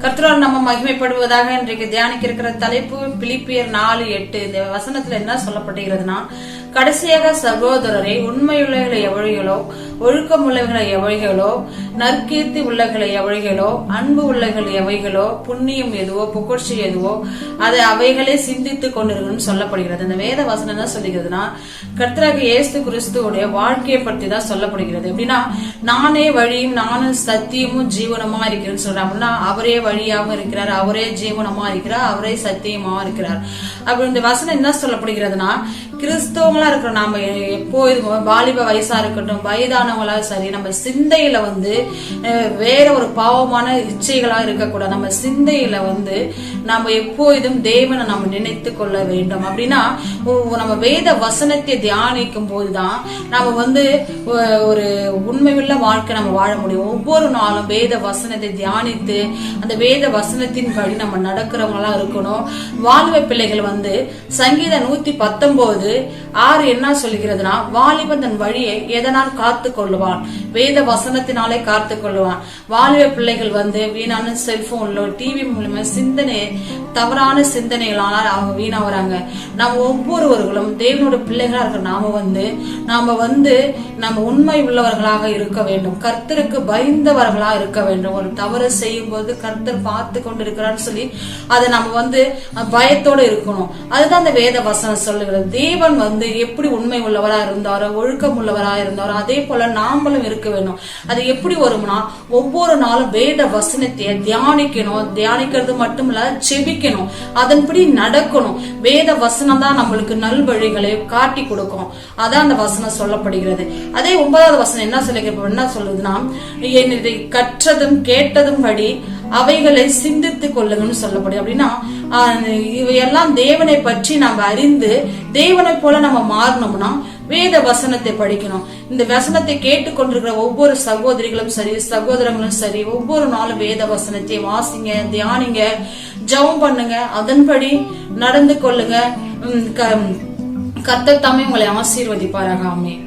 கர்த்தரால் நம்ம மகிமைப்படுவதாக. இன்றைக்கு தியானிக்க இருக்கிற தலைப்பு பிலிப்பியர் 4:8. இந்த வசனத்துல என்ன சொல்லப்படுகிறதுனா, கடைசியாக சகோதரரை உண்மையுள்ளவர்களை எவழிகளோ, ஒழுக்கம் உள்ளவர்களை எவழிகளோ, நற்கீர்த்தி உள்ளவர்களை எவழிகளோ, அன்பு உள்ளவர்கள் எவைகளோ, புண்ணியம் எதுவோ, புகழ்ச்சி எதுவோ, அதை அவைகளே சிந்தித்துக் கொண்டிருக்கணும்னு சொல்லப்படுகிறது. இந்த வேத வசனம் என்ன சொல்லுகிறதுனா, கர்த்தராகிய இயேசு கிறிஸ்துவோடைய வாழ்க்கையை பற்றி தான் சொல்லப்படுகிறது. எப்படின்னா, நானே வழியும் நானும் சத்தியமும் ஜீவனமா இருக்கிறேன்னு சொல்றேன். அப்படின்னா அவரே வழியாக இருக்கிறார், அவரே ஜீவனமா இருக்கிறார், அவரே சத்தியமா இருக்கிறார். அப்படி இந்த வசனம் என்ன சொல்லப்படுகிறதுனா, கிறிஸ்தவங்களா இருக்கிற நாம எப்போதும் வாலிப வயசா இருக்கட்டும், வயதானவங்களா சரி, நம்ம சிந்தையில வேற ஒரு பாவமான இச்சைகளா இருக்கக்கூடாது. நம்ம சிந்தையில நம்ம எப்போதும் தேவனை நம்ம நினைத்து கொள்ள வேண்டும். அப்படின்னா நம்ம வேத வசனத்தை தியானிக்கும் போதுதான் நம்ம ஒரு உண்மையுள்ள வாழ்க்கை நம்ம வாழ முடியும். ஒவ்வொரு நாளும் வேத வசனத்தை தியானித்து அந்த வேத வசனத்தின் படி நம்ம நடக்கிறவங்களா இருக்கணும். வாலிப பிள்ளைகள் சங்கீதம் 119:6 என்ன சொல்லுகிறதுனா, வாலிபன் தன் வழியை எதனால் காத்து கொள்ளுவான், வேத வசனத்தினாலே காத்து கொள்ளுவான். வாலிப பிள்ளைகள் வீணான செல்போன்ல டிவி மூலமா தவறான சிந்தனைகளால அவங்க வீணா வராங்க. நம்ம ஒவ்வொருவர்களும் தேவனோட பிள்ளைகளா இருக்க நாம நம்ம உண்மை உள்ளவர்களாக இருக்க வேண்டும். கர்த்தருக்கு பயந்தவர்களா இருக்க வேண்டும். ஒரு தவறு செய்யும் போது கர்த்தர் பார்த்து கொண்டிருக்கிறான்னு சொல்லி அதை நம்ம பயத்தோடு இருக்கணும். அதுதான் அந்த வேத வசனம் சொல்லுகிறது. தேவன் எப்படி உண்மை உள்ளவரா இருந்தாரோ, ஒழுக்கம் உள்ளவரா இருந்தாரோ, அதே போல நாமளும் இருக்க வேண்டும். அது எப்படி வரும்னா, ஒவ்வொரு நாளும் வேத வசனத்தை தியானிக்கணும். தியானிக்கிறது மட்டும் இல்ல, செபிக்கணும், அதன்படி நடக்கணும். வேத வசனம் தான் நம்மளுக்கு நல்வழிகளை காட்டி கொடுக்கும். அதான் அந்த வசனம் சொல்லப்படுகிறது. அதே 9வது வசனம் என்ன சொல்லுதுன்னா, என்னை கற்றதும் கேட்டதும் படி அவைகளை சிந்தித்துக் கொள்ளுங்கன்னு சொல்லப்படுது. அப்படின்னா இவையெல்லாம் தேவனை பற்றி நம்ம அறிந்து தேவனை போல நம்ம மாறணும்னா வேத வசனத்தை படிக்கணும். இந்த வசனத்தை கேட்டுக்கொண்டிருக்கிற ஒவ்வொரு சகோதரிகளும் சரி, சகோதரங்களும் சரி, ஒவ்வொரு நாளும் வேத வசனத்தை வாசிங்க, தியானிங்க, ஜெபம் பண்ணுங்க, அதன்படி நடந்து கொள்ளுங்க. கர்த்தர் தாமே உங்களை ஆசீர்வதிப்பாராக. ஆமென்.